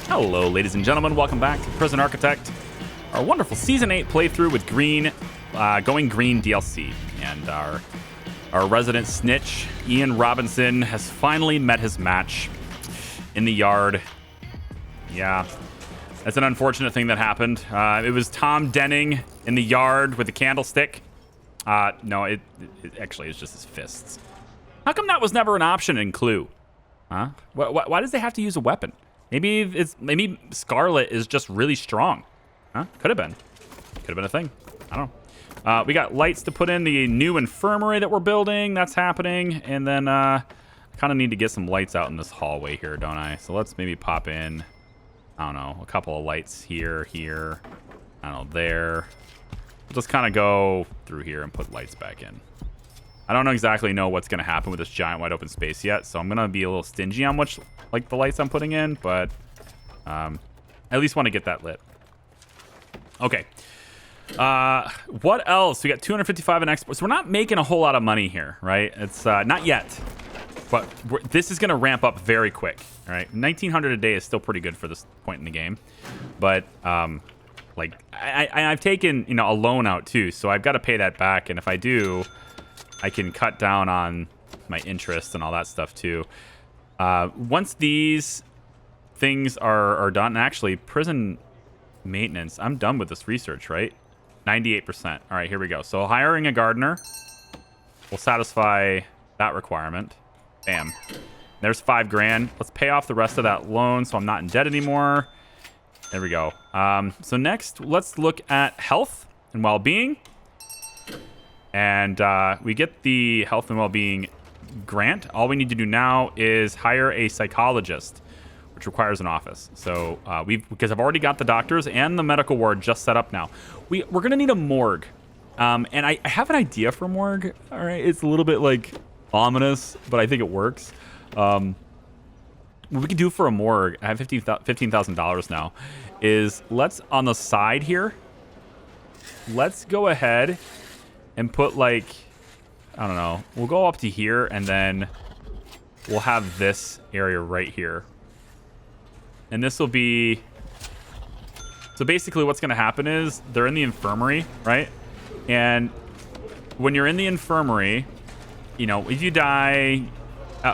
Hello, ladies and gentlemen. Welcome back to Prison Architect, our wonderful Season 8 playthrough with Green, Going Green DLC. And our resident snitch, Ian Robinson, has finally met his match in the yard. Yeah, that's an unfortunate thing that happened. It was Tom Denning in the yard with the candlestick. No, it actually is just his fists. How come that was never an option in Clue? Huh? Why does they have to use a weapon? Maybe Scarlet is just really strong. Huh? Could have been. Could have been a thing. I don't know. We got lights to put in the new infirmary that we're building. That's happening. And then I kind of need to get some lights out in this hallway here, don't I? So let's maybe pop in, I don't know, a couple of lights here. I don't know, there. Just kind of go through here and put lights back in. I don't exactly know what's going to happen with this giant wide open space yet, so I'm going to be a little stingy on which, like, the lights I'm putting in, but I at least want to get that lit. Okay. What else? We got 255 in exports. So we're not making a whole lot of money here, right? It's not yet, but this is going to ramp up very quick, all right? 1,900 a day is still pretty good for this point in the game, but like I've taken, a loan out too, so I've got to pay that back, and if I do, I can cut down on my interest and all that stuff too. Once these things are done, and actually prison maintenance, I'm done with this research, right? 98%. All right, here we go. So hiring a gardener will satisfy that requirement. Bam. There's $5,000. Let's pay off the rest of that loan so I'm not in debt anymore. There we go. So next, let's look at health and well-being. And we get the health and well-being grant. All we need to do now is hire a psychologist, which requires an office. So because I've already got the doctors and the medical ward just set up now. We're going to need a morgue. And I have an idea for a morgue. All right, it's a little bit like ominous, but I think it works. What we can do for a morgue, I have $15,000 now, is let's, on the side here, let's go ahead and put, like, I don't know, we'll go up to here, and then we'll have this area right here. And this will be... So basically what's going to happen is they're in the infirmary, right? And when you're in the infirmary, if you die,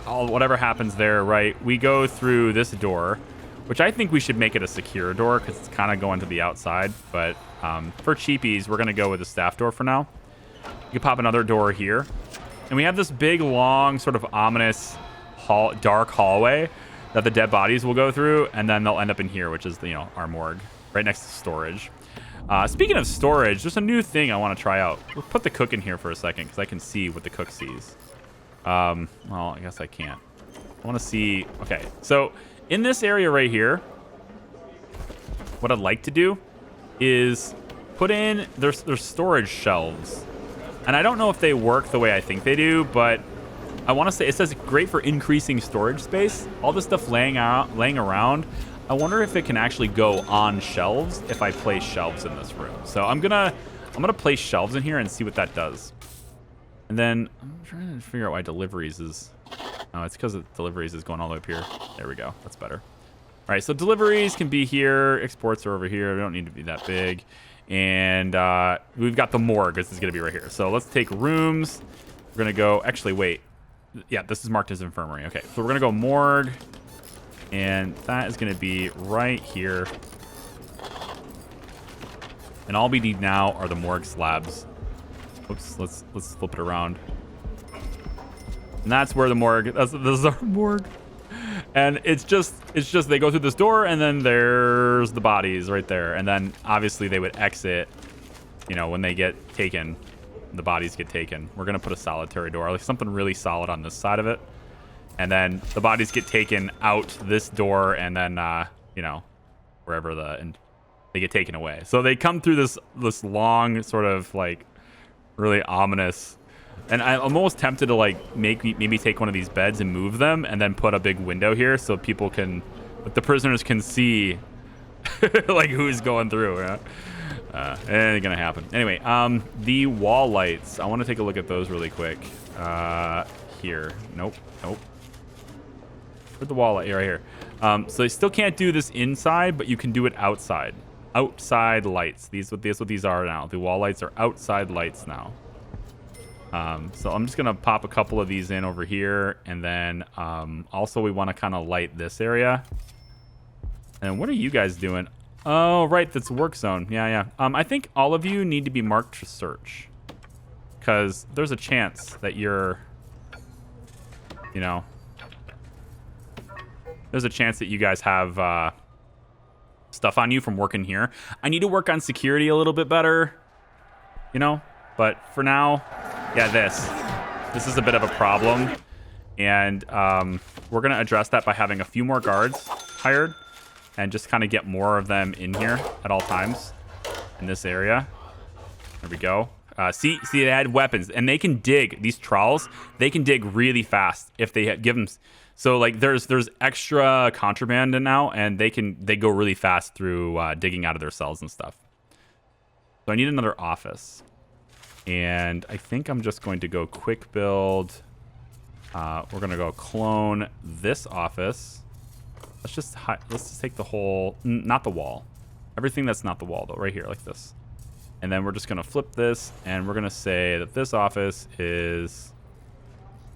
whatever happens there, right, we go through this door, which I think we should make it a secure door because it's kind of going to the outside. But for cheapies, we're going to go with the staff door for now. You can pop another door here. And we have this big, long, sort of ominous, dark hallway that the dead bodies will go through. And then they'll end up in here, which is, our morgue, right next to storage. Speaking of storage, there's a new thing I want to try out. We'll put the cook in here for a second because I can see what the cook sees. Well, I guess I can't. I want to see... Okay, so in this area right here, what I'd like to do is put in... There's storage shelves. And I don't know if they work the way I think they do, but I want to say it says great for increasing storage space. All this stuff laying around. I wonder if it can actually go on shelves if I place shelves in this room. So I'm gonna place shelves in here and see what that does. And then I'm trying to figure out why deliveries is... Oh, it's because deliveries is going all the way up here. There we go. That's better. All right, so deliveries can be here. Exports are over here. They don't need to be that big. And we've got the morgue. This is going to be right here. So let's take rooms. We're going to go... Actually, wait. Yeah, this is marked as infirmary. Okay, so we're going to go morgue. And that is going to be right here. And all we need now are the morgue slabs. Oops, let's flip it around. And that's where the morgue... This is our morgue. And it's just they go through this door, and then there's the bodies right there. And then obviously they would exit, when they get taken, the bodies get taken. We're going to put a solitary door, like something really solid on this side of it. And then the bodies get taken out this door, and then, wherever they get taken away. So they come through this long sort of like really ominous... And I'm almost tempted to like maybe take one of these beds and move them and then put a big window here so people can, like the prisoners can see like who's going through. Yeah? It ain't gonna happen. Anyway, the wall lights. I want to take a look at those really quick. Here. Nope. Where'd the wall light? Right here. So they still can't do this inside, but you can do it outside. Outside lights. These what these are now. The wall lights are outside lights now. So I'm just gonna pop a couple of these in over here, and then also we want to kind of light this area. And what are you guys doing? Oh, right, that's work zone. Yeah. I think all of you need to be marked to search, because there's a chance that you're, you know, there's a chance that you guys have stuff on you from working here. I need to work on security a little bit better, you know, but for now, yeah, this is a bit of a problem, and we're gonna address that by having a few more guards hired and just kind of get more of them in here at all times in this area. There we go. See, they had weapons, and they can dig. These trawls, they can dig really fast if they give them. So like, there's extra contraband in now, and they go really fast through digging out of their cells and stuff. So I need another office, and I think I'm just going to go quick build. We're gonna go clone this office. Let's just take the whole, not the wall. Everything that's not the wall though, right here, like this. And then we're just gonna flip this, and we're gonna say that this office is,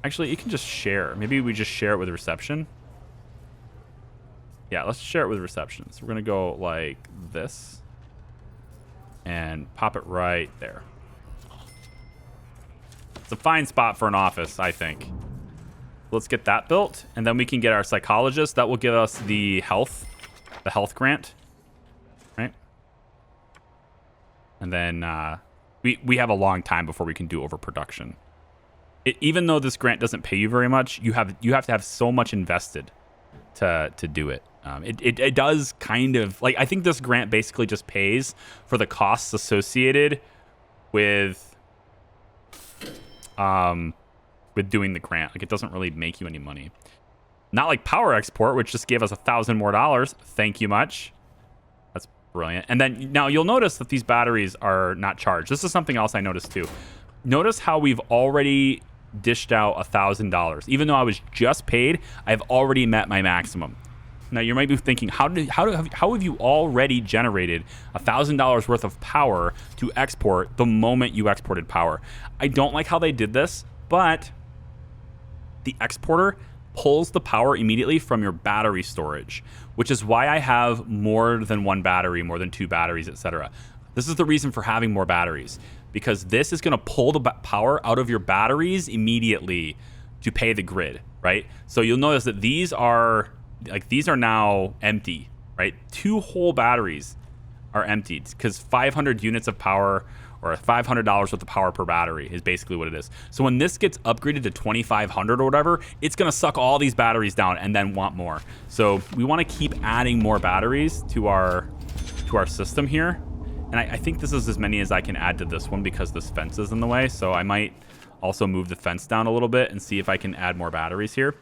actually, you can just share. Maybe we just share it with reception. Yeah, let's share it with reception. So we're gonna go like this and pop it right there. It's a fine spot for an office, I think. Let's get that built, and then we can get our psychologist. That will give us the health grant, right? And then we have a long time before we can do overproduction. Even though this grant doesn't pay you very much, you have to have so much invested to do it. It does kind of, like, I think this grant basically just pays for the costs associated with doing the grant. Like, it doesn't really make you any money. Not like power export, which just gave us $1,000 more. Thank you much. That's brilliant. And then now you'll notice that these batteries are not charged. This is something else I noticed too. Notice how we've already dished out $1,000. Even though I was just paid, I've already met my maximum. Now you might be thinking, how have you already generated $1,000 worth of power to export the moment you exported power? I don't like how they did this, but the exporter pulls the power immediately from your battery storage, which is why I have more than one battery, more than two batteries, etc. This is the reason for having more batteries, because this is going to pull the power out of your batteries immediately to pay the grid, right? So you'll notice that these are now empty, right? 2 whole batteries are emptied because 500 units of power, or $500 worth of power per battery, is basically what it is. So when this gets upgraded to 2,500 or whatever, it's going to suck all these batteries down and then want more. So we want to keep adding more batteries to our system here. And I think this is as many as I can add to this one because this fence is in the way. So I might also move the fence down a little bit and see if I can add more batteries here.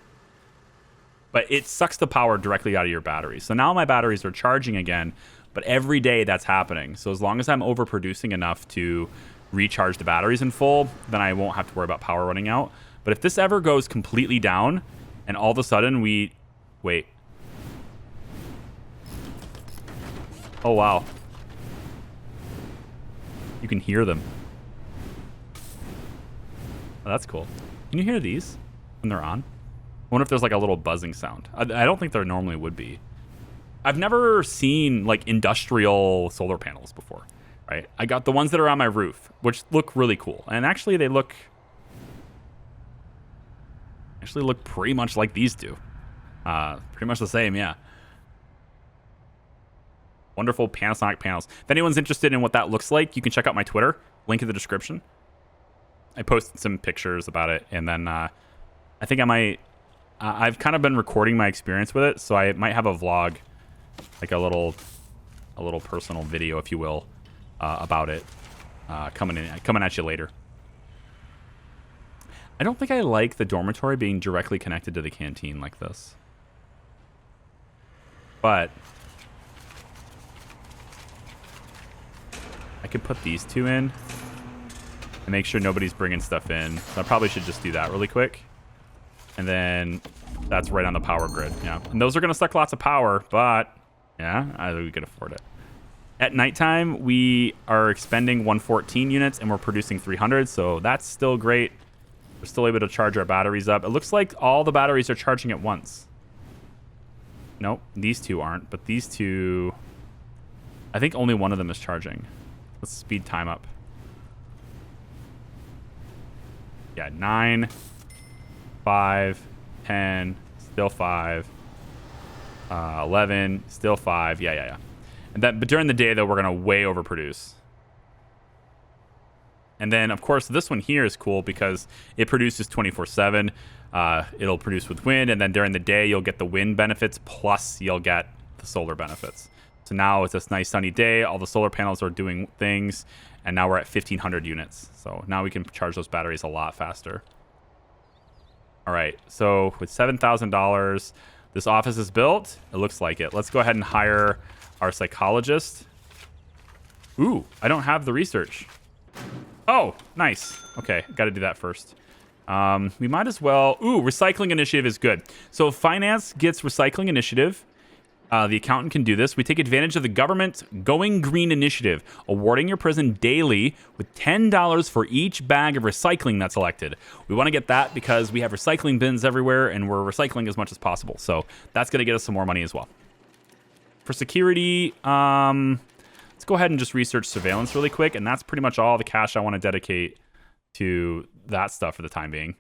But it sucks the power directly out of your batteries. So now my batteries are charging again, but every day that's happening. So as long as I'm overproducing enough to recharge the batteries in full, then I won't have to worry about power running out. But if this ever goes completely down and all of a sudden wait. Oh, wow. You can hear them. Oh, that's cool. Can you hear these when they're on? I wonder if there's like a little buzzing sound. I don't think there normally would be. I've never seen like industrial solar panels before, right? I got the ones that are on my roof, which look really cool. And actually they look pretty much like these do. Pretty much the same, yeah. Wonderful Panasonic panels. If anyone's interested in what that looks like, you can check out my Twitter, link in the description. I posted some pictures about it, and then I think I might, I've kind of been recording my experience with it, so I might have a vlog, like a little personal video, if you will, about it, coming at you later. I don't think I like the dormitory being directly connected to the canteen like this, but I could put these two in and make sure nobody's bringing stuff in. So I probably should just do that really quick. And then That's right on the power grid. Yeah, and those are going to suck lots of power, but yeah, I think we could afford it. At nighttime, we are expending 114 units and we're producing 300, so that's still great. We're still able to charge our batteries up. It looks like all the batteries are charging at once. Nope, these two aren't, but these two, I think only one of them is charging. Let's speed time up. Yeah, 9, 5, 10, still 5, 11, still 5. Yeah. And then, but during the day, though, we're going to way overproduce. And then, of course, this one here is cool because it produces 24/7. It'll produce with wind, and then during the day, you'll get the wind benefits, plus you'll get the solar benefits. So now it's this nice sunny day. All the solar panels are doing things, and now we're at 1,500 units. So now we can charge those batteries a lot faster. All right, so with $7,000, this office is built. It looks like it. Let's go ahead and hire our psychologist. Ooh, I don't have the research. Oh, nice. Okay, got to do that first. We might as well... Ooh, recycling initiative is good. So if finance gets recycling initiative, the accountant can do this. We take advantage of the government Going Green initiative, awarding your prison daily with $10 for each bag of recycling that's elected. We want to get that because we have recycling bins everywhere and we're recycling as much as possible. So that's going to get us some more money as well. For security, let's go ahead and just research surveillance really quick. And that's pretty much all the cash I want to dedicate to that stuff for the time being.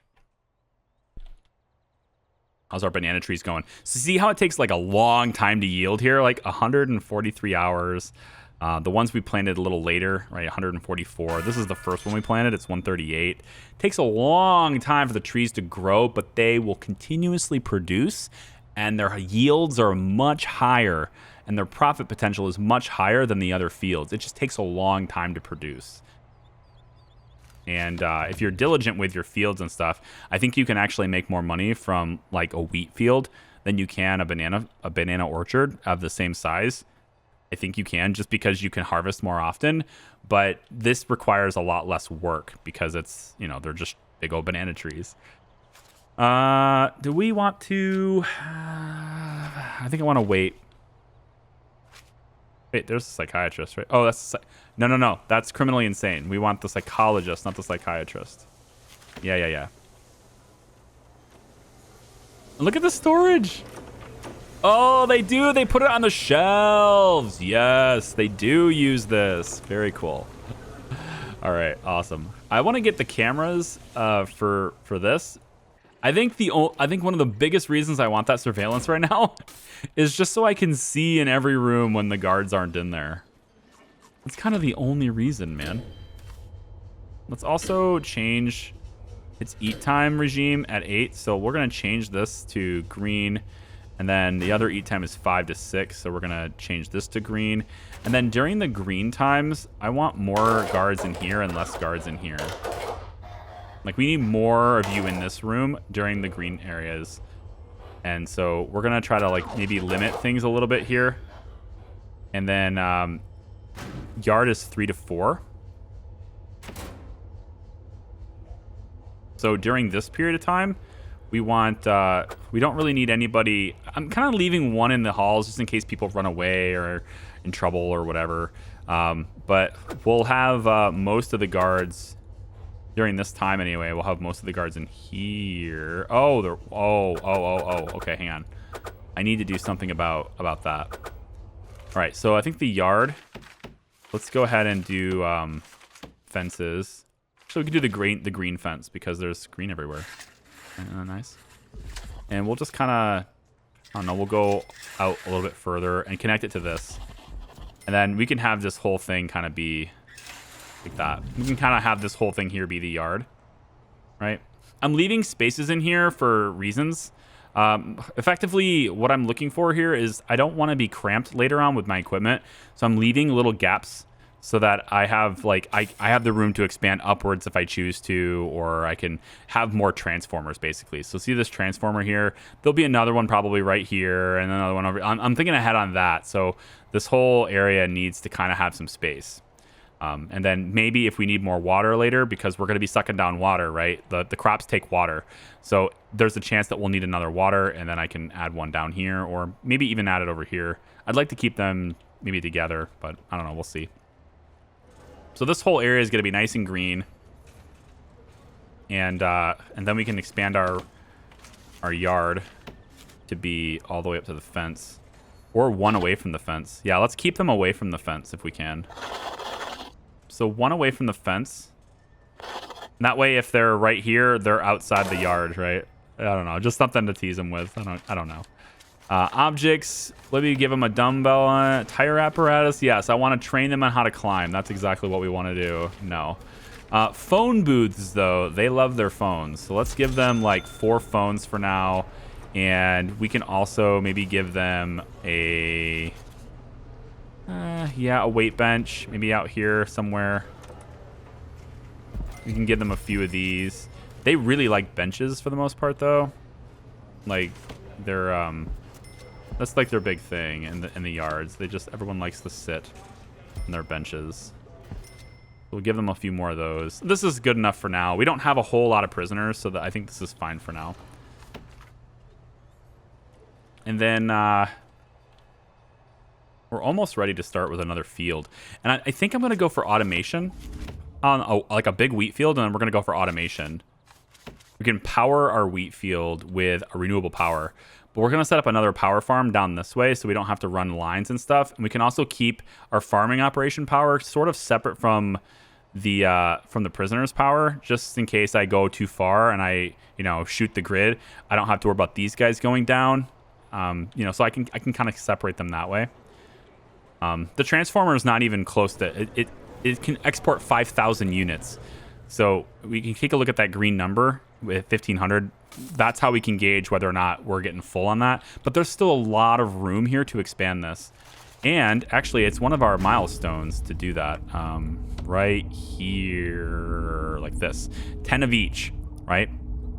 How's our banana trees going? So see how it takes like a long time to yield here? Like 143 hours. The ones we planted a little later, right? 144. This is the first one we planted. It's 138. It takes a long time for the trees to grow, but they will continuously produce and their yields are much higher and their profit potential is much higher than the other fields. It just takes a long time to produce. And if you're diligent with your fields and stuff, I think you can actually make more money from like a wheat field than you can a banana orchard of the same size. I think you can, just because you can harvest more often. But this requires a lot less work because it's, you know, they're just big old banana trees. Do we want to... I think I want to wait. Wait, there's a psychiatrist, right? Oh, that's... No. That's criminally insane. We want the psychologist, not the psychiatrist. Yeah. Look at the storage. Oh, they do. They put it on the shelves. Yes, they do use this. Very cool. All right, awesome. I want to get the cameras for this. I think one of the biggest reasons I want that surveillance right now is just so I can see in every room when the guards aren't in there. That's kind of the only reason, man. Let's also change its eat time regime at 8. So we're going to change this to green. And then the other eat time is 5 to 6. So we're going to change this to green. And then during the green times, I want more guards in here and less guards in here. Like, we need more of you in this room during the green areas. And so we're going to try to, like, maybe limit things a little bit here. And then yard is 3 to 4. So during this period of time, we want, we don't really need anybody. I'm kind of leaving one in the halls just in case people run away or in trouble or whatever. But we'll have most of the guards during this time anyway. We'll have most of the guards in here. Oh, they're, oh. Okay, hang on. I need to do something about that. All right, so I think the yard. Let's go ahead and do fences. So we can do the green fence because there's green everywhere. Nice. And we'll just kind of, I don't know, we'll go out a little bit further and connect it to this. And then we can have this whole thing kind of be like that. We can kind of have this whole thing here be the yard, right? I'm leaving spaces in here for reasons. Effectively, what I'm looking for here is I don't want to be cramped later on with my equipment. So I'm leaving little gaps so that I have like I have the room to expand upwards if I choose to, or I can have more transformers basically. So see this transformer here? There'll be another one probably right here and another one over. I'm thinking ahead on that. So this whole area needs to kind of have some space. And then maybe if we need more water later, because we're going to be sucking down water, right? The crops take water. So there's a chance that we'll need another water, and then I can add one down here, or maybe even add it over here. I'd like to keep them maybe together, but I don't know. We'll see. So this whole area is going to be nice and green. And then we can expand our yard to be all the way up to the fence. Or one away from the fence. Yeah, let's keep them away from the fence if we can. So one away from the fence. And that way, if they're right here, they're outside the yard, right? I don't know. Just something to tease them with. I don't know. Objects. Let me give them a dumbbell. Tire apparatus. Yes, I want to train them on how to climb. That's exactly what we want to do. No. Phone booths, though. They love their phones. So let's give them like 4 phones for now. And we can also maybe give them a weight bench, maybe out here somewhere. We can give them a few of these. They really like benches for the most part, though. Like they're that's like their big thing in the yards. Everyone likes to sit on their benches. We'll give them a few more of those. This is good enough for now. We don't have a whole lot of prisoners, so I think this is fine for now. And then we're almost ready to start with another field. And I think I'm going to go for automation on like a big wheat field, and then we're going to go for automation. We can power our wheat field with a renewable power. But we're going to set up another power farm down this way so we don't have to run lines and stuff. And we can also keep our farming operation power sort of separate from the prisoners' power, just in case I go too far and I, shoot the grid. I don't have to worry about these guys going down. So I can kind of separate them that way. The transformer is not even close to it. It can export 5,000 units. So we can take a look at that green number with 1,500. That's how we can gauge whether or not we're getting full on that. But there's still a lot of room here to expand this. And actually, it's one of our milestones to do that. Right here, like this. 10 of each, right?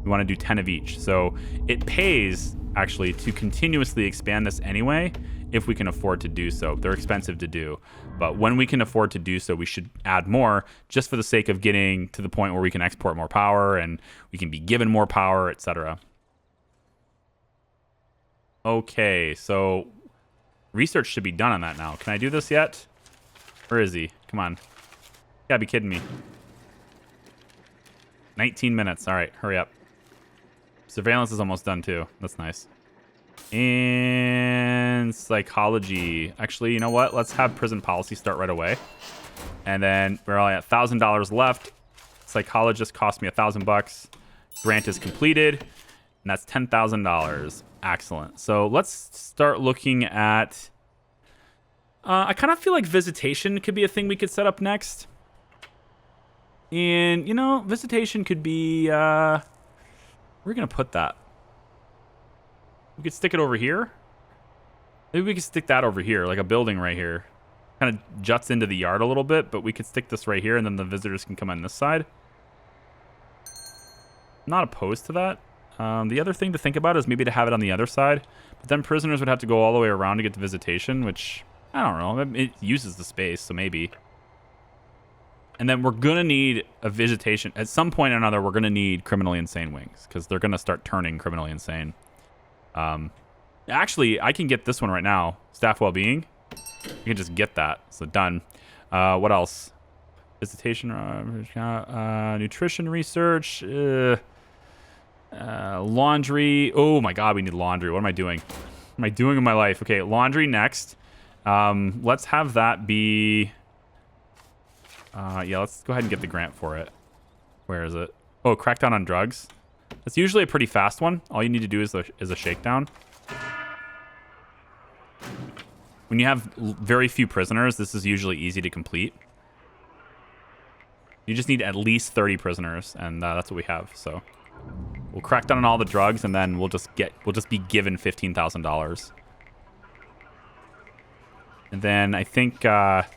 We want to do 10 of each. So it pays actually to continuously expand this anyway if we can afford to do so. They're expensive to do, but when we can afford to do so, we should add more just for the sake of getting to the point where we can export more power and we can be given more power, etc. Okay, so research should be done on that now. Can I do this yet? Where is he? Come on. You gotta be kidding me. 19 minutes. All right, hurry up. Surveillance is almost done too. That's nice. And psychology. Actually, you know what? Let's have prison policy start right away. And then we're only at $1,000 left. Psychologist cost me $1,000. Grant is completed. And that's $10,000. Excellent. So let's start looking at... I kind of feel like visitation could be a thing we could set up next. And, visitation could be... where are we going to put that? We could stick it over here. Maybe we could stick that over here, like a building right here. Kind of juts into the yard a little bit, but we could stick this right here, and then the visitors can come on this side. I'm not opposed to that. The other thing to think about is maybe to have it on the other side. But then prisoners would have to go all the way around to get to visitation, which, I don't know. It uses the space, so maybe. And then we're going to need a visitation. At some point or another, we're going to need criminally insane wings, because they're going to start turning criminally insane. Actually, I can get this one right now. Staff well-being. You can just get that. So done. What else? Visitation, nutrition research, laundry. Oh my God, we need laundry. What am I doing? What am I doing in my life? Okay, laundry next. Let's have that be... yeah, let's go ahead and get the grant for it. Where is it? Oh, crackdown on drugs. It's usually a pretty fast one. All you need to do is a shakedown. When you have very few prisoners, this is usually easy to complete. You just need at least 30 prisoners, and that's what we have. So we'll crack down on all the drugs, and then we'll just be given $15,000. And then I think, yeah,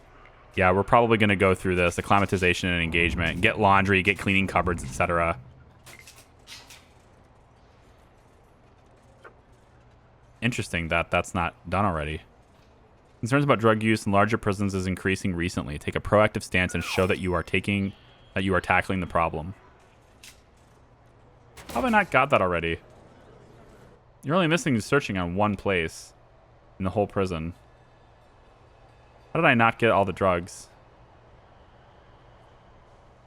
we're probably going to go through this: acclimatization and engagement, get laundry, get cleaning cupboards, etc. Interesting that that's not done already. Concerns about drug use in larger prisons is increasing recently. Take a proactive stance and show that you are tackling the problem. How have I not got that already? You're only missing searching on one place in the whole prison. How did I not get all the drugs?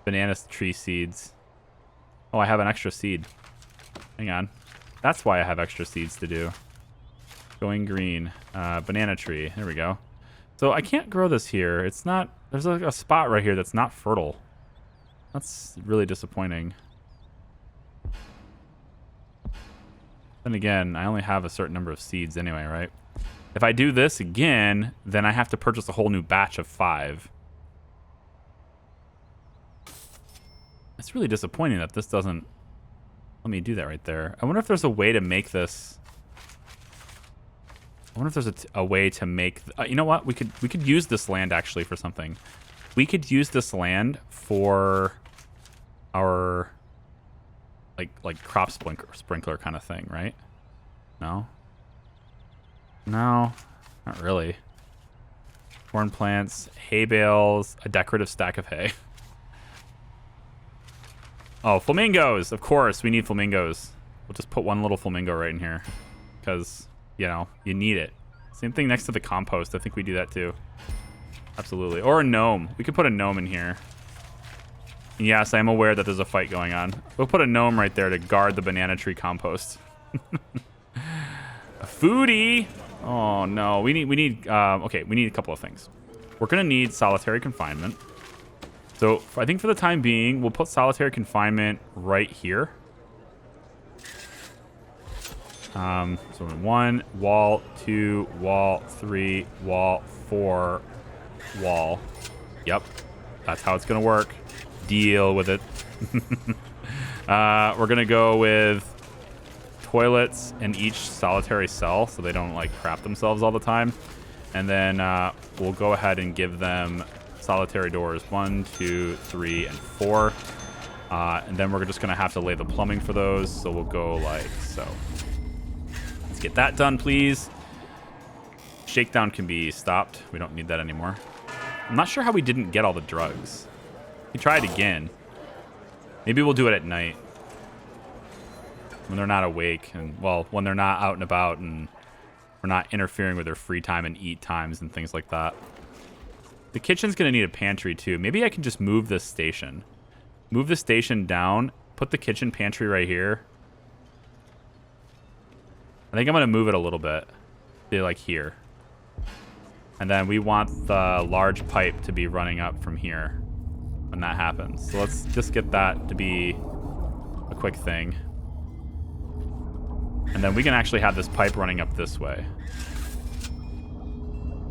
Banana tree seeds. Oh, I have an extra seed. Hang on. That's why I have extra seeds to do. Going green. Banana tree. There we go. So I can't grow this here. It's not... There's like a spot right here that's not fertile. That's really disappointing. Then again, I only have a certain number of seeds anyway, right? If I do this again, then I have to purchase a whole new batch of 5. It's really disappointing that this doesn't let me do that right there. I wonder if there's a way to make this. I wonder if there's a way to make. You know what? We could use this land actually for something. We could use this land for our like crop sprinkler kind of thing, right? No. No, not really. Corn plants, hay bales, a decorative stack of hay. Oh, flamingos! Of course, we need flamingos. We'll just put one little flamingo right in here. Because, you know, you need it. Same thing next to the compost. I think we do that too. Absolutely. Or a gnome. We could put a gnome in here. And yes, I am aware that there's a fight going on. We'll put a gnome right there to guard the banana tree compost. A foodie! Oh, no. We need a couple of things. We're going to need solitary confinement. So I think for the time being, we'll put solitary confinement right here. So 1, wall, 2, wall, 3, wall, 4, wall. Yep. That's how it's going to work. Deal with it. We're going to go with toilets in each solitary cell so they don't like crap themselves all the time. And then we'll go ahead and give them solitary doors 1, 2, 3, and 4. And then we're just going to have to lay the plumbing for those. So we'll go like so. Let's get that done, please. Shakedown can be stopped. We don't need that anymore. I'm not sure how we didn't get all the drugs. We tried again. Maybe we'll do it at night. When they're not awake. And, well, when they're not out and about and we're not interfering with their free time and eat times and things like that. The kitchen's going to need a pantry, too. Maybe I can just move this station. Move the station down. Put the kitchen pantry right here. I think I'm going to move it a little bit. Be like here. And then we want the large pipe to be running up from here when that happens. So let's just get that to be a quick thing. And then we can actually have this pipe running up this way.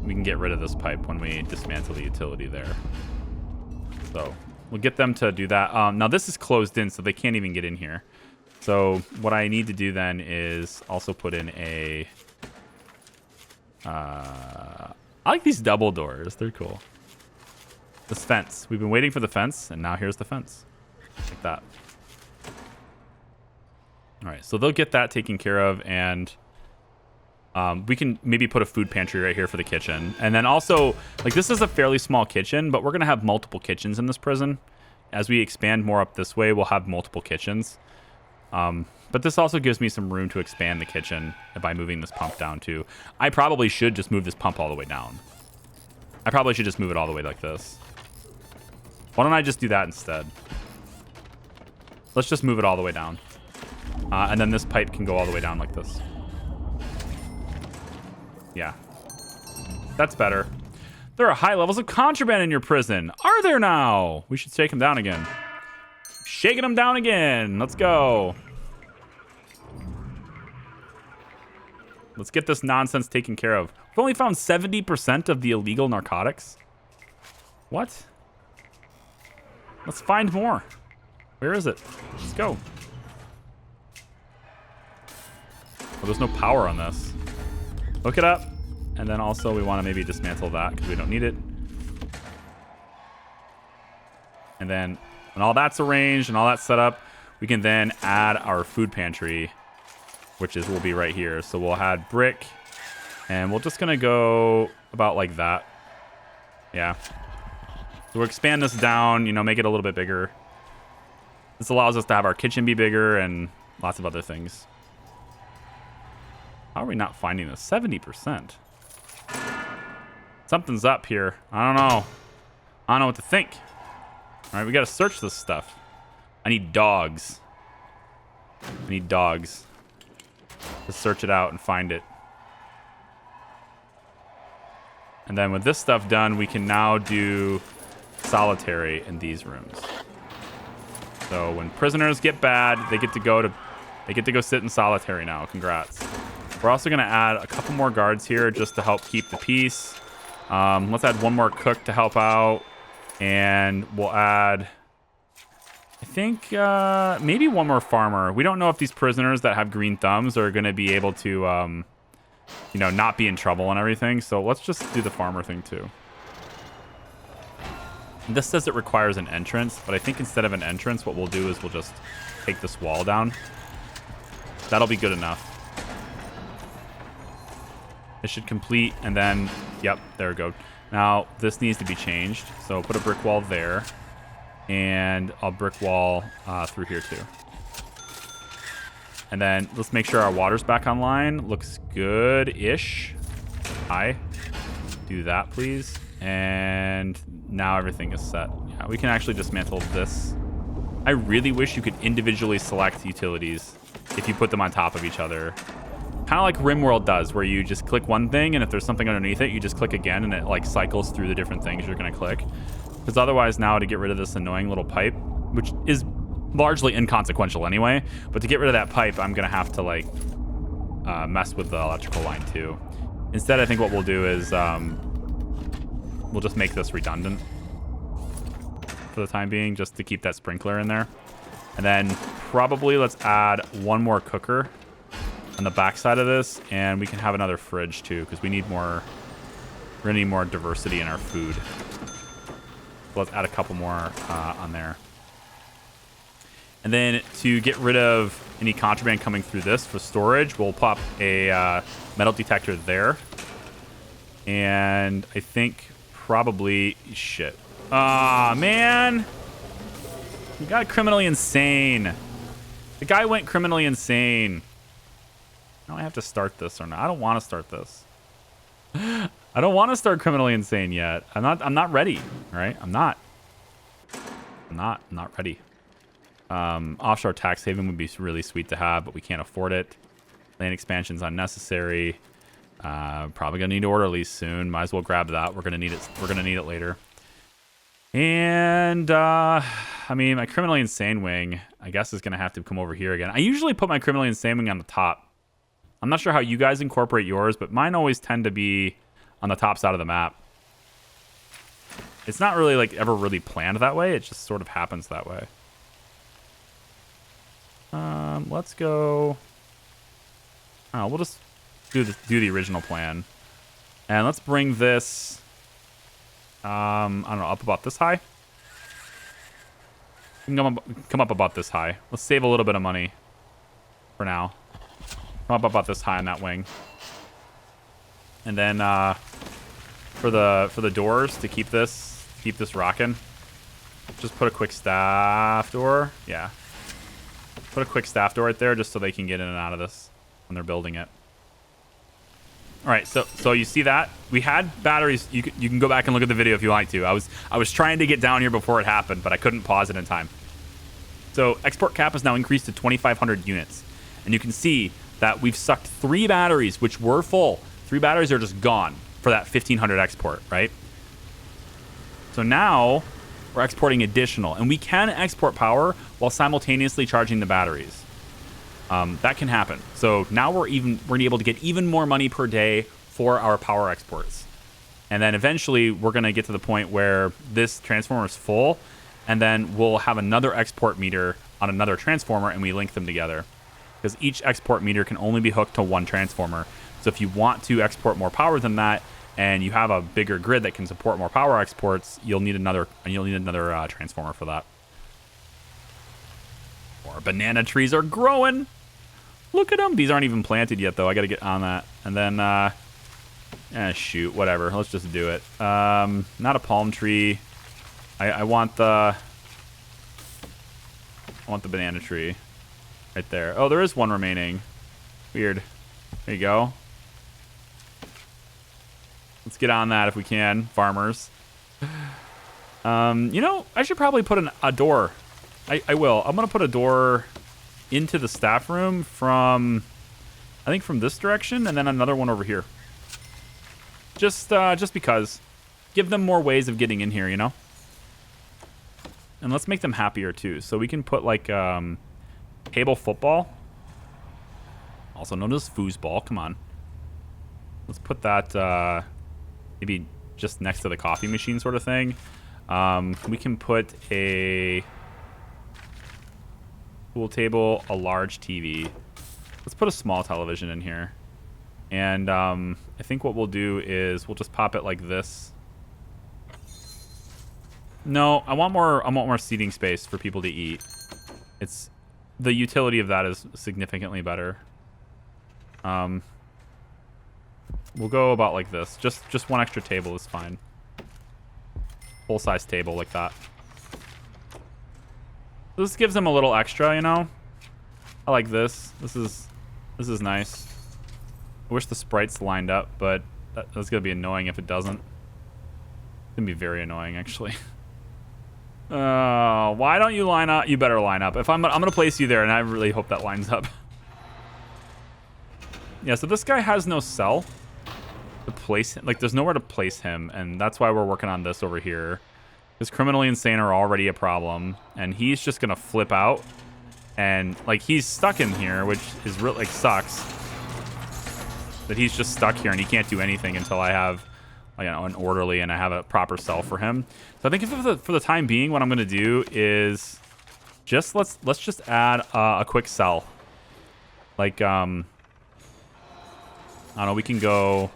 We can get rid of this pipe when we dismantle the utility there. So we'll get them to do that. Now this is closed in, so they can't even get in here. So what I need to do then is also put in a... I like these double doors. They're cool. This fence. We've been waiting for the fence, and now here's the fence. Like that. All right, so they'll get that taken care of, and we can maybe put a food pantry right here for the kitchen. And then also, like, this is a fairly small kitchen, but we're going to have multiple kitchens in this prison. As we expand more up this way, we'll have multiple kitchens. But this also gives me some room to expand the kitchen by moving this pump down, too. I probably should just move this pump all the way down. I probably should just move it all the way like this. Why don't I just do that instead? Let's just move it all the way down. And then this pipe can go all the way down like this. Yeah. That's better. There are high levels of contraband in your prison. Are there now? We should shake them down again. Shaking them down again. Let's go. Let's get this nonsense taken care of. We've only found 70% of the illegal narcotics. What? Let's find more. Where is it? Let's go. Well, there's no power on this. Hook it up. And then also we want to maybe dismantle that because we don't need it. And then when all that's arranged and all that's set up, we can then add our food pantry, which will be right here. So we'll add brick And we're just going to go about like that. Yeah. So we'll expand this down, you know, make it a little bit bigger. This allows us to have our kitchen be bigger and lots of other things. How are we not finding this? 70%. Something's up here. I don't know. I don't know what to think. All right, we got to search this stuff. I need dogs. I need dogs to search it out and find it. And then with this stuff done, we can now do solitary in these rooms. So when prisoners get bad, they get to go sit in solitary now. Congrats. We're also going to add a couple more guards here just to help keep the peace. Let's add one more cook to help out. And we'll add, I think, maybe one more farmer. We don't know if these prisoners that have green thumbs are going to be able to, you know, not be in trouble and everything. So let's just do the farmer thing too. And this says it requires an entrance, but I think instead of an entrance, what we'll do is we'll just take this wall down. That'll be good enough. It should complete, and then, yep, there we go. Now, this needs to be changed. So put a brick wall there, and a brick wall through here too. And then let's make sure our water's back online. Looks good-ish. Hi. Do that, please. And now everything is set. Yeah, we can actually dismantle this. I really wish you could individually select utilities if you put them on top of each other. Kind of like RimWorld does, where you just click one thing, and if there's something underneath it, you just click again, and it like cycles through the different things you're going to click. Because otherwise now, to get rid of this annoying little pipe, which is largely inconsequential anyway, but to get rid of that pipe, I'm going to have to like mess with the electrical line too. Instead, I think what we'll do is we'll just make this redundant for the time being, just to keep that sprinkler in there. And then probably let's add one more cooker on the back side of this, and we can have another fridge too, because we need more. We're gonna need more diversity in our food. So let's add a couple more on there. And then to get rid of any contraband coming through this for storage, we'll pop a metal detector there. And I think probably shit. Ah, man. You got criminally insane. The guy went criminally insane. Now I have to start this or not. I don't want to start this. I don't want to start criminally insane yet. I'm not ready. All right? I'm not ready. Offshore tax haven would be really sweet to have, but we can't afford it. Land expansion's unnecessary. Probably gonna need orderlies soon. Might as well grab that. We're gonna need it. We're gonna need it later. And I mean, my criminally insane wing, I guess, is gonna have to come over here again. I usually put my criminally insane wing on the top. I'm not sure how you guys incorporate yours, but mine always tend to be on the top side of the map. It's not really like ever really planned that way. It just sort of happens that way. Let's go. Oh, we'll just do the original plan, and let's bring this. I don't know, up about this high. You can come up about this high. Let's save a little bit of money for now. Come up about this high on that wing, and then for the doors to keep this rocking, just put a quick staff door. Yeah, put a quick staff door right there, just so they can get in and out of this when they're building it. All right, so you see that we had batteries. You can go back and look at the video if you like to. I was trying to get down here before it happened, but I couldn't pause it in time. So export cap is now increased to 2,500 units, and you can see that we've sucked 3 batteries, which were full. 3 batteries are just gone for that 1,500 export, right? So now we're exporting additional, and we can export power while simultaneously charging the batteries. That can happen. So now we're able to get even more money per day for our power exports. And then eventually we're going to get to the point where this transformer is full, and then we'll have another export meter on another transformer, and we link them together. Because each export meter can only be hooked to one transformer. So if you want to export more power than that, and you have a bigger grid that can support more power exports, you'll need another transformer for that. More banana trees are growing. Look at them. These aren't even planted yet, though. I got to get on that. And then Shoot, whatever. Let's just do it. Not a palm tree. I want the banana tree right there. Oh, there is one remaining. Weird. There you go. Let's get on that if we can, farmers. You know, I should probably put a door. I will. I'm gonna put a door into the staff room from, I think, from this direction, and then another one over here. Just because. Give them more ways of getting in here, you know? And let's make them happier, too. So we can put, like, table football. Also known as foosball. Come on. Let's put that, maybe just next to the coffee machine sort of thing. We can put a pool table, a large TV. Let's put a small television in here. And I think what we'll do is we'll just pop it like this. No, I want more seating space for people to eat. It's the utility of that is significantly better. We'll go about like this. Just one extra table is fine. Full size table like that. This gives them a little extra, you know. I like this. This is nice. I wish the sprites lined up, but that's gonna be annoying if it doesn't. It's gonna be very annoying, actually. Why don't you line up? You better line up. If I'm gonna place you there, and I really hope that lines up. Yeah. So this guy has no cell to place him. Like, there's nowhere to place him, and that's why we're working on this over here. Because criminally insane are already a problem, and he's just gonna flip out, and like he's stuck in here, which is really like sucks. That he's just stuck here and he can't do anything until I have, you know, an orderly and I have a proper cell for him. So I think for the time being, what I'm gonna do is just let's just add a quick cell. Like I don't know, we can go.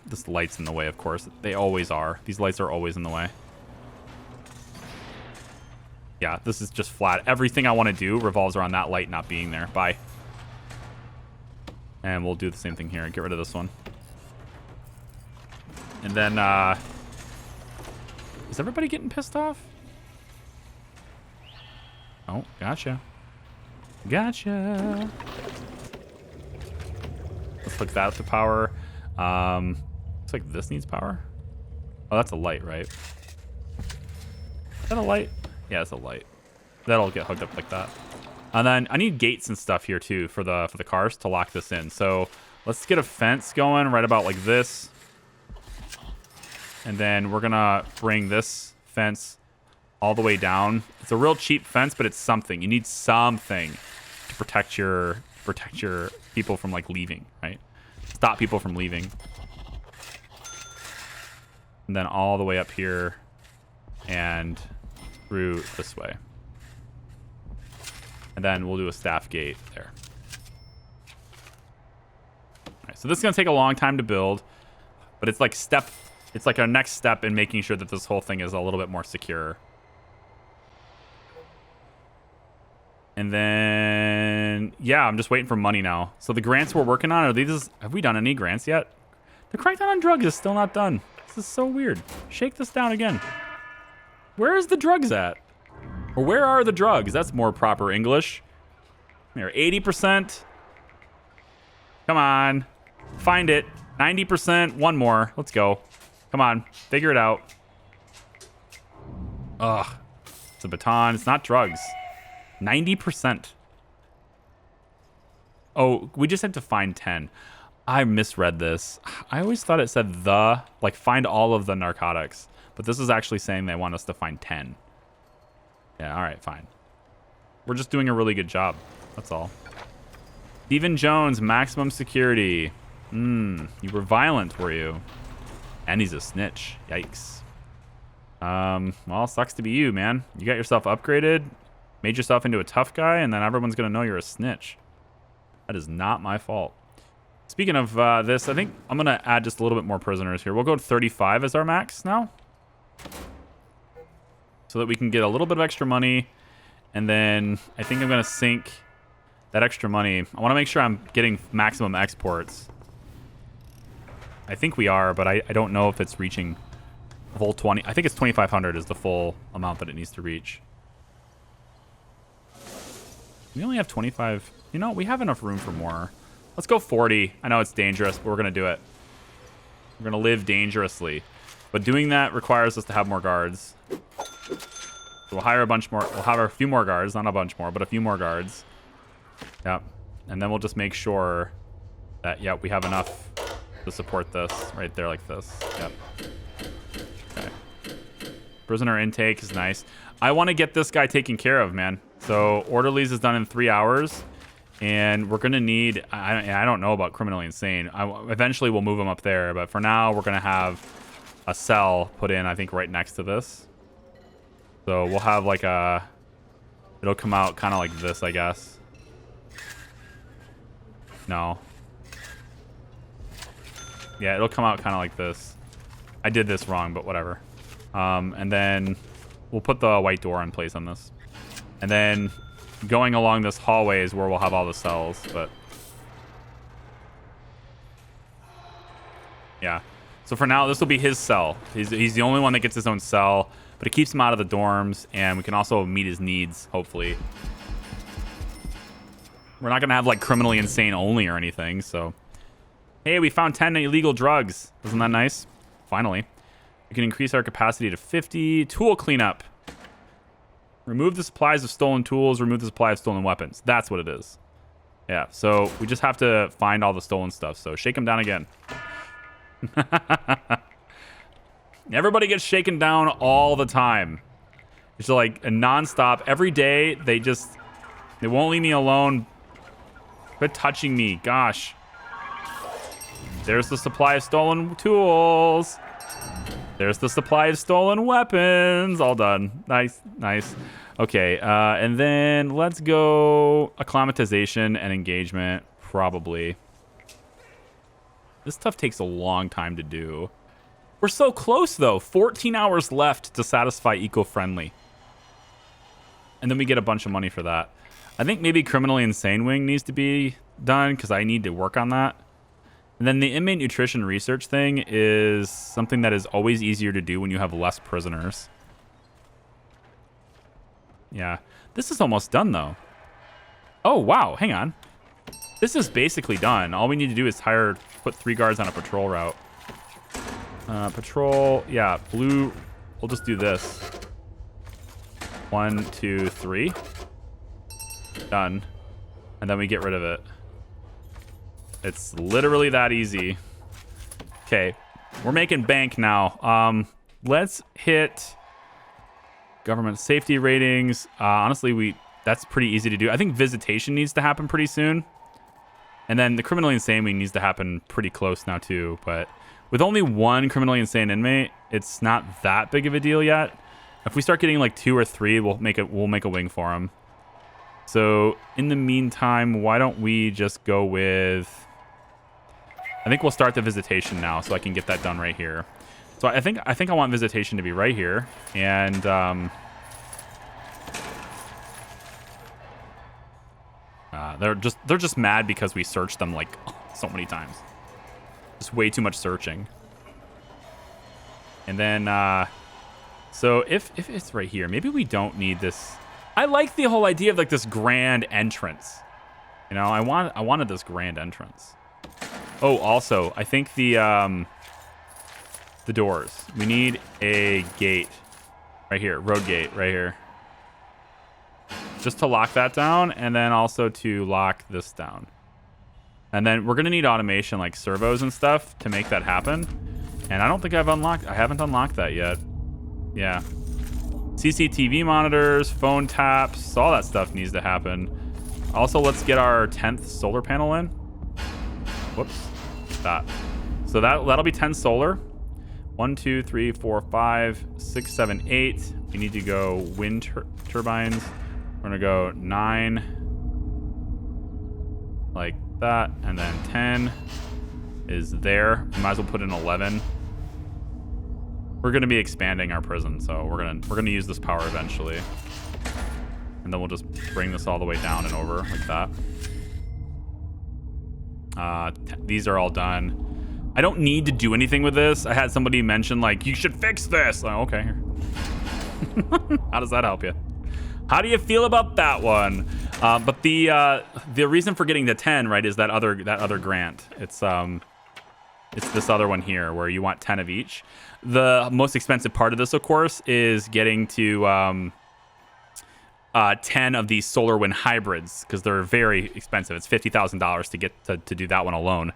This light's in the way, of course. They always are. These lights are always in the way. Yeah, this is just flat. Everything I want to do revolves around that light not being there. Bye. And we'll do the same thing here and get rid of this one. And then, is everybody getting pissed off? Oh, gotcha. Gotcha. Let's hook that up to power. Looks like this needs power. Oh, that's a light, right? Is that a light? Yeah, it's a light. That'll get hooked up like that. And then I need gates and stuff here too for the cars to lock this in. So let's get a fence going right about like this. And then we're gonna bring this fence all the way down. It's a real cheap fence, but it's something. You need something to protect your people from like leaving, right? Stop people from leaving. And then all the way up here and through this way. And then we'll do a staff gate there. All right, so this is going to take a long time to build, but it's like our next step in making sure that this whole thing is a little bit more secure. And then, yeah, I'm just waiting for money now. So the grants we're working on, have we done any grants yet? The crackdown on drugs is still not done. This is so weird. Shake this down again. Where is the drugs at? Or where are the drugs? That's more proper English. Here, 80%. Come on. Find it. 90%. One more. Let's go. Come on. Figure it out. Ugh. It's a baton. It's not drugs. 90%. Oh, we just had to find 10. I misread this. I always thought it said find all of the narcotics. But this is actually saying they want us to find 10. Yeah, all right, fine. We're just doing a really good job. That's all. Stephen Jones, maximum security. You were violent, were you? And he's a snitch. Yikes. Well, sucks to be you, man. You got yourself upgraded, made yourself into a tough guy, and then everyone's going to know you're a snitch. That is not my fault. Speaking of this, I think I'm going to add just a little bit more prisoners here. We'll go to 35 as our max now, so that we can get a little bit of extra money. And then I think I'm going to sink that extra money. I want to make sure I'm getting maximum exports. I think we are, but I don't know if it's reaching the full 20. I think it's 2,500 is the full amount that it needs to reach. We only have 25. You know, we have enough room for more. Let's go 40. I know it's dangerous, but we're going to do it. We're going to live dangerously. But doing that requires us to have more guards. So we'll hire a bunch more. We'll have a few more guards. Not a bunch more, but a few more guards. Yep. And then we'll just make sure that, yep, we have enough to support this right there like this. Yep. Okay. Prisoner intake is nice. I want to get this guy taken care of, man. So orderlies is done in 3 hours. And we're going to need, I don't know about criminally insane. Eventually we'll move him up there. But for now, we're going to have a cell put in, I think, right next to this. So we'll have like a, it'll come out kind of like this, I guess. No. Yeah, it'll come out kind of like this. I did this wrong, but whatever. And then we'll put the white door in place on this. And then going along this hallway is where we'll have all the cells, but yeah. So for now, this will be his cell. He's the only one that gets his own cell, but it keeps him out of the dorms, and we can also meet his needs, hopefully. We're not going to have, like, criminally insane only or anything, so. Hey, we found 10 illegal drugs. Isn't that nice? Finally. We can increase our capacity to 50. Tool cleanup. Remove the supplies of stolen tools. Remove the supply of stolen weapons. That's what it is. Yeah, so we just have to find all the stolen stuff. So shake them down again. Everybody gets shaken down all the time. It's like a nonstop. Every day, they won't leave me alone. Quit touching me. Gosh. There's the supply of stolen tools. There's the supply of stolen weapons. All done. Nice, nice. Okay, and then let's go acclimatization and engagement, probably. This stuff takes a long time to do. We're so close, though. 14 hours left to satisfy eco-friendly. And then we get a bunch of money for that. I think maybe criminally insane wing needs to be done because I need to work on that. And then the inmate nutrition research thing is something that is always easier to do when you have less prisoners. Yeah. This is almost done, though. Oh, wow. Hang on. This is basically done. All we need to do is put 3 guards on a patrol route. Patrol. Yeah, blue. We'll just do this. 1, 2, 3. Done. And then we get rid of it. It's literally that easy. Okay, we're making bank now. Let's hit government safety ratings. Honestly, that's pretty easy to do. I think visitation needs to happen pretty soon. And then the criminally insane wing needs to happen pretty close now too. But with only 1 criminally insane inmate, it's not that big of a deal yet. If we start getting like 2 or 3, we'll make a wing for him. So in the meantime, why don't we just go with... I think we'll start the visitation now so I can get that done right here. So I think I want visitation to be right here. And they're just mad because we searched them like so many times. Just way too much searching. And then so if it's right here, maybe we don't need this. I like the whole idea of like this grand entrance. You know, I wanted this grand entrance. Oh, also, I think the doors. We need a gate right here, road gate right here. Just to lock that down, and then also to lock this down. And then we're gonna need automation like servos and stuff to make that happen. And I don't think I haven't unlocked that yet. Yeah. CCTV monitors, phone taps, all that stuff needs to happen. Also, let's get our 10th solar panel in. Whoops. That. So that'll be 10 solar. 1, 2, 3, 4, 5, 6, 7, 8. We need to go wind turbines. We're gonna go 9 like that, and then 10 is there. We might as well put in 11. We're gonna be expanding our prison, so we're gonna use this power eventually. And then we'll just bring this all the way down and over like that. These are all done. I don't need to do anything with this. I had somebody mention, like, you should fix this. Oh, okay. How does that help you? How do you feel about that one? But the reason for getting to 10, right, is that other grant. It's this other one here where you want 10 of each. The most expensive part of this, of course, is getting to 10 of these solar wind hybrids, because they're very expensive. It's $50,000 to get to do that one alone.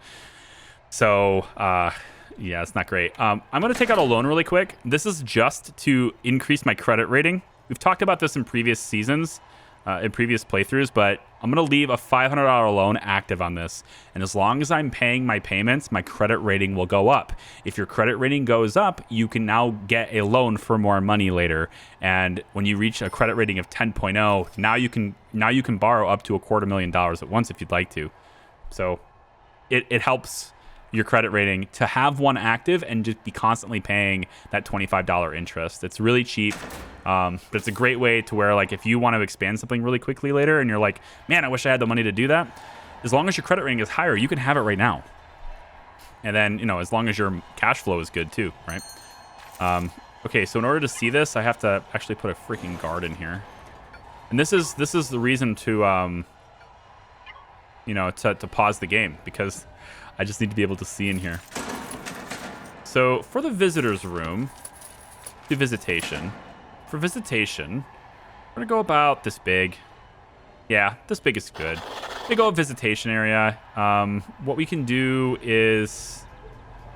So, yeah, it's not great. I'm going to take out a loan really quick. This is just to increase my credit rating. We've talked about this in previous seasons, in previous playthroughs, but I'm going to leave a $500 loan active on this. And as long as I'm paying my payments, my credit rating will go up. If your credit rating goes up, you can now get a loan for more money later. And when you reach a credit rating of 10.0, now you can borrow up to $250,000 at once if you'd like to. So it helps your credit rating to have one active and just be constantly paying that $25 interest. It's really cheap, but it's a great way to where, like, if you want to expand something really quickly later and you're like, man, I wish I had the money to do that, as long as your credit rating is higher, you can have it right now. And then, you know, as long as your cash flow is good too, right? Okay, so in order to see this, I have to actually put a freaking guard in here. And this is the reason to you know, to pause the game, because I just need to be able to see in here. So for the visitors room, do visitation. For visitation, we're gonna go about this big. Yeah, this big is good. We go visitation area. What we can do is,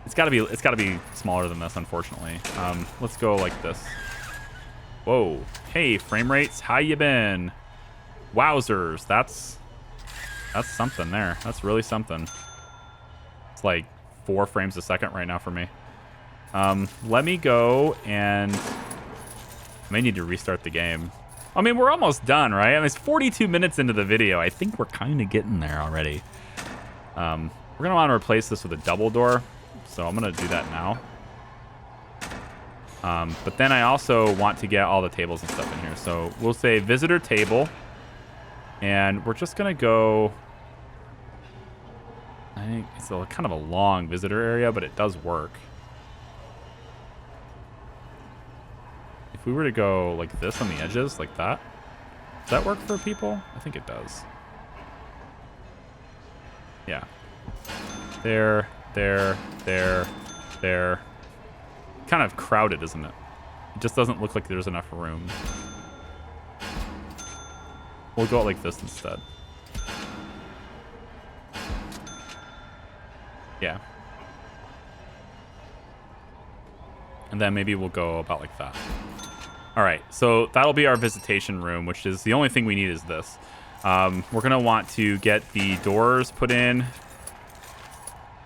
it's gotta be smaller than this, unfortunately. Let's go like this. Whoa, hey, frame rates, how you been? Wowzers, that's something there. That's really something. It's like 4 frames a second right now for me. Let me go, and I may need to restart the game. I mean, we're almost done, right? I mean, it's 42 minutes into the video. I think we're kind of getting there already. We're gonna want to replace this with a double door, so I'm gonna do that now. But then I also want to get all the tables and stuff in here. So we'll say visitor table, and we're just gonna go. I think it's kind of a long visitor area, but it does work. If we were to go like this on the edges, like that, does that work for people? I think it does. Yeah. There. Kind of crowded, isn't it? It just doesn't look like there's enough room. We'll go out like this instead. Yeah. And then maybe we'll go about like that. All right, so that'll be our visitation room, which is the only thing we need is this. We're going to want to get the doors put in.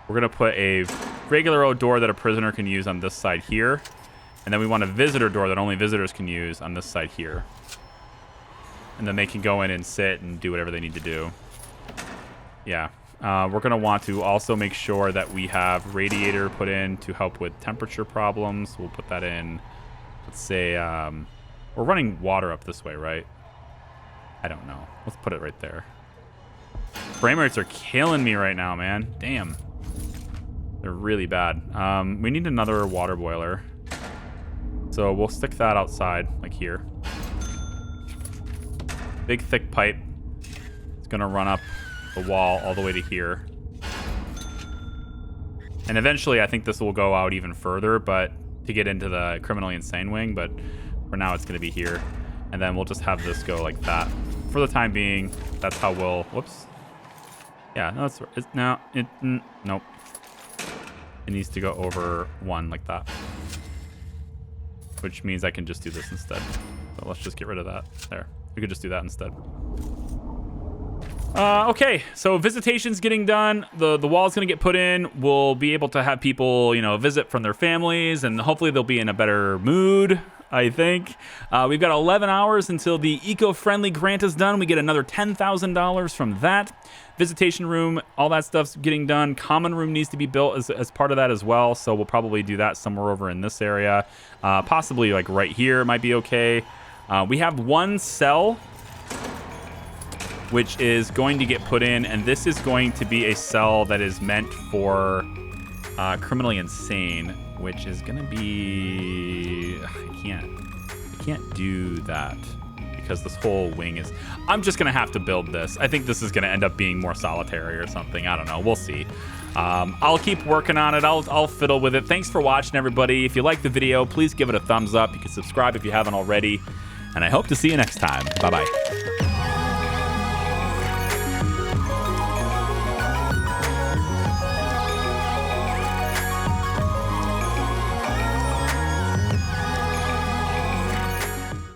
We're going to put a regular old door that a prisoner can use on this side here. And then we want a visitor door that only visitors can use on this side here. And then they can go in and sit and do whatever they need to do. Yeah. We're going to want to also make sure that we have radiator put in to help with temperature problems. We'll put that in. Let's say we're running water up this way, right? I don't know. Let's put it right there. Frame rates are killing me right now, man. Damn. They're really bad. We need another water boiler. So we'll stick that outside, like here. Big, thick pipe. It's going to run up the wall all the way to here. And eventually, I think this will go out even further, but to get into the criminally insane wing. But for now, it's going to be here. And then we'll just have this go like that. For the time being, that's how we'll... Whoops. Yeah, no, nope. It needs to go over 1 like that. Which means I can just do this instead. So let's just get rid of that. There. We could just do that instead. Okay, so visitation's getting done. The wall's gonna get put in. We'll be able to have people, you know, visit from their families, and hopefully they'll be in a better mood, I think. We've got 11 hours until the eco-friendly grant is done. We get another $10,000 from that. Visitation room, all that stuff's getting done. Common room needs to be built as part of that as well, so we'll probably do that somewhere over in this area. Possibly like right here might be okay. We have 1 cell which is going to get put in, and this is going to be a cell that is meant for criminally insane, which is gonna be... I can't do that because this whole wing is... I'm just gonna have to build this. I think this is gonna end up being more solitary or something. I don't know. We'll see. I'll keep working on it. I'll fiddle with it. Thanks for watching, everybody. If you liked the video, please give it a thumbs up. You can subscribe if you haven't already. And I hope to see you next time. Bye-bye.